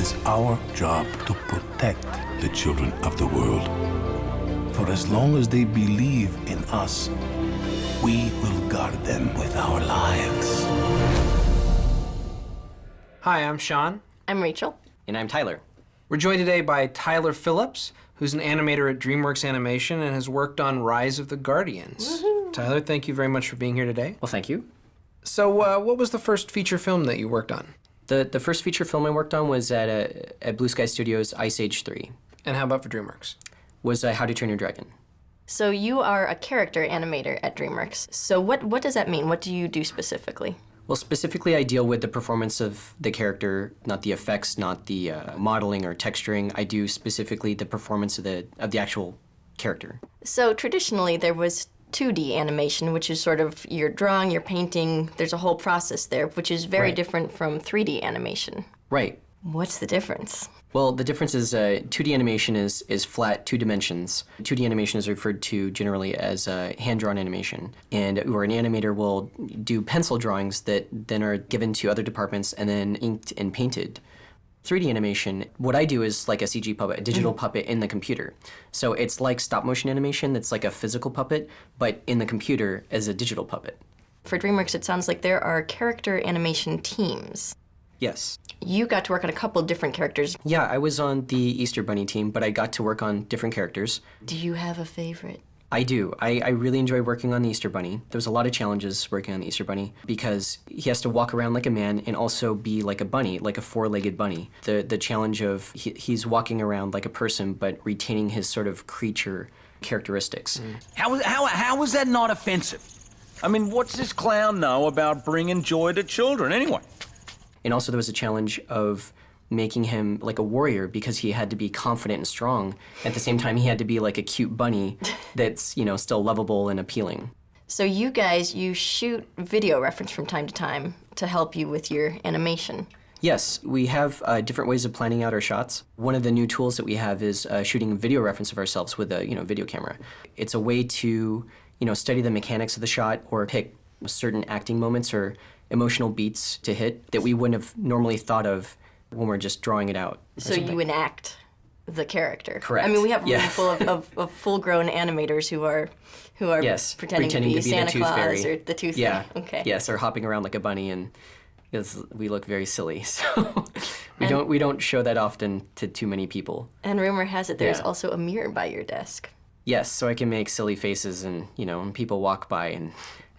It's our job to protect the children of the world. For as long as they believe in us, we will guard them with our lives. Hi, I'm Sean. I'm Rachel. And I'm Tyler. We're joined today by Tyler Phillips, who's an animator at DreamWorks Animation and has worked on Rise of the Guardians. Woohoo. Tyler, thank you very much for being here today. Well, thank you. So, what was the first feature film that you worked on? The first feature film I worked on was at Blue Sky Studios' Ice Age 3. And how about for DreamWorks? Was How to Train Your Dragon. So you are a character animator at DreamWorks. So what does that mean? What do you do specifically? Well, specifically, I deal with the performance of the character, not the effects, not the modeling or texturing. I do specifically the performance of the actual character. So traditionally, there was 2D animation, which is sort of you're drawing, you're painting. There's a whole process there, which is very Right. different from 3D animation. Right. What's the difference? Well, the difference is 2D animation is flat, 2 dimensions. 2D animation is referred to generally as hand-drawn animation, and where an animator will do pencil drawings that then are given to other departments and then inked and painted. 3D animation, what I do is like a CG puppet, a digital puppet in the computer. So it's like stop-motion animation that's like a physical puppet, but in the computer as a digital puppet. For DreamWorks, it sounds like there are character animation teams. Yes. You got to work on a couple different characters. Yeah, I was on the Easter Bunny team, but I got to work on different characters. Do you have a favorite? I do. I really enjoy working on the Easter Bunny. There was a lot of challenges working on the Easter Bunny because he has to walk around like a man and also be like a bunny, like a 4-legged bunny. The challenge of he's walking around like a person but retaining his sort of creature characteristics. How is that not offensive? I mean, what's this clown know about bringing joy to children anyway? And also there was a challenge of making him like a warrior because he had to be confident and strong. At the same time, he had to be like a cute bunny that's, still lovable and appealing. So you guys, you shoot video reference from time to help you with your animation. Yes, we have different ways of planning out our shots. One of the new tools that we have is shooting video reference of ourselves with a video camera. It's a way to study the mechanics of the shot or pick certain acting moments or emotional beats to hit that we wouldn't have normally thought of when we're just drawing it out. So you enact the character. Correct. I mean, we have a room Yeah. full of full-grown animators who are Yes, pretending to be Santa the Tooth Claus Fairy. or the Tooth Yeah. Fairy. Okay. Yes, or hopping around like a bunny, and we look very silly. So we don't show that often to too many people. And rumor has it there's Yeah. also a mirror by your desk. Yes, so I can make silly faces, and when people walk by, and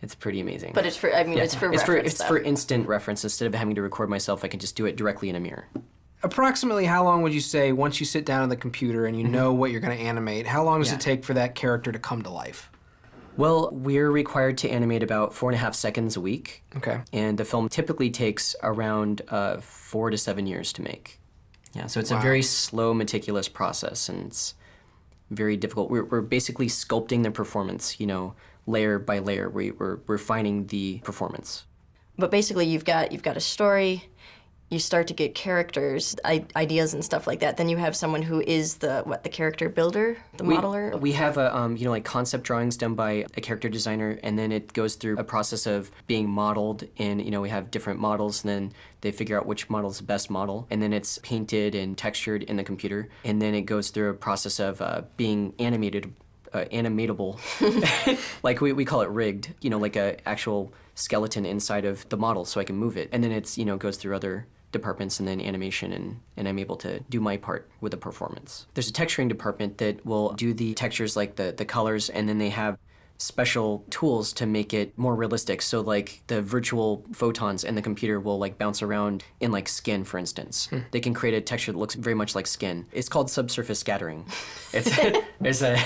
it's pretty amazing. But it's for it's for reference. It's for instant reference. Instead of having to record myself, I can just do it directly in a mirror. Approximately how long would you say, once you sit down on the computer and you know what you're going to animate, how long does it take for that character to come to life? Well, we're required to animate about 4.5 seconds a week. Okay. And the film typically takes around 4 to 7 years to make. Yeah, so it's Wow. a very slow, meticulous process, and it's very difficult. We're basically sculpting the performance, layer by layer. We're refining the performance. But basically, you've got a story. You start to get characters, ideas, and stuff like that. Then you have someone who is the character builder, the modeler. We have like concept drawings done by a character designer, and then it goes through a process of being modeled, and we have different models, and then they figure out which model is the best model, and then it's painted and textured in the computer, and then it goes through a process of being animated. Animatable, like we call it rigged, like a actual skeleton inside of the model so I can move it. And then it's, goes through other departments and then animation, and I'm able to do my part with the performance. There's a texturing department that will do the textures like the colors, and then they have special tools to make it more realistic. So like the virtual photons in the computer will like bounce around in like skin, for instance. They can create a texture that looks very much like skin. It's called subsurface scattering. So there's a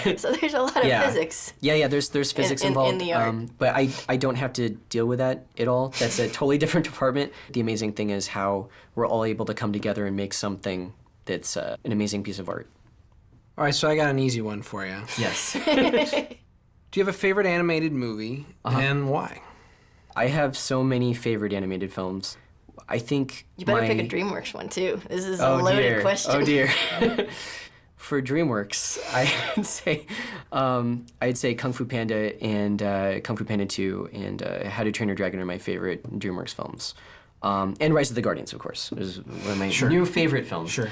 lot of physics. Yeah, there's physics involved. In the art. But I don't have to deal with that at all. That's a totally different department. The amazing thing is how we're all able to come together and make something that's an amazing piece of art. All right, so I got an easy one for you. Yes. Do you have a favorite animated movie, and why? I have so many favorite animated films. I think You better pick a DreamWorks one, too. This is a Oh, loaded dear. question. Oh, dear. For DreamWorks, I'd say Kung Fu Panda and Kung Fu Panda 2 and How to Train Your Dragon are my favorite DreamWorks films. And Rise of the Guardians, of course. It was one of my new favorite films. Sure.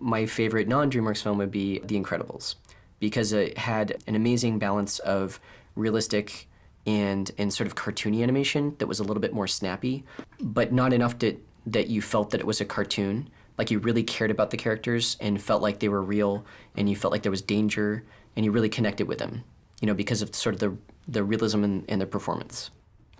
My favorite non-DreamWorks film would be The Incredibles, because it had an amazing balance of realistic and sort of cartoony animation that was a little bit more snappy, but not enough that you felt that it was a cartoon. Like you really cared about the characters and felt like they were real, and you felt like there was danger, and you really connected with them, because of sort of the realism and the performance.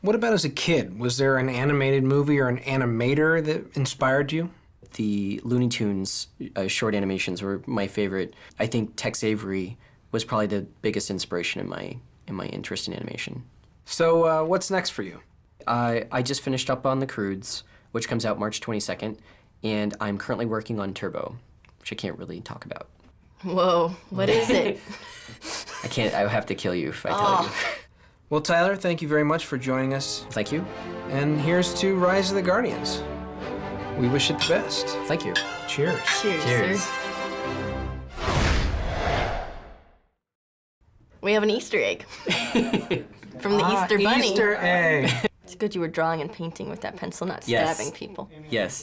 What about as a kid? Was there an animated movie or an animator that inspired you? The Looney Tunes short animations were my favorite. I think Tex Avery was probably the biggest inspiration in my interest in animation. So what's next for you? I just finished up on The Croods, which comes out March 22nd, and I'm currently working on Turbo, which I can't really talk about. Whoa, what is it? I can't. I have to kill you if I tell you. Well, Tyler, thank you very much for joining us. Thank you. And here's to Rise of the Guardians. We wish it the best. Thank you. Cheers. Cheers. Sir. We have an Easter egg from the Easter Bunny. Easter egg. It's good you were drawing and painting with that pencil, not Yes. stabbing people. Yes.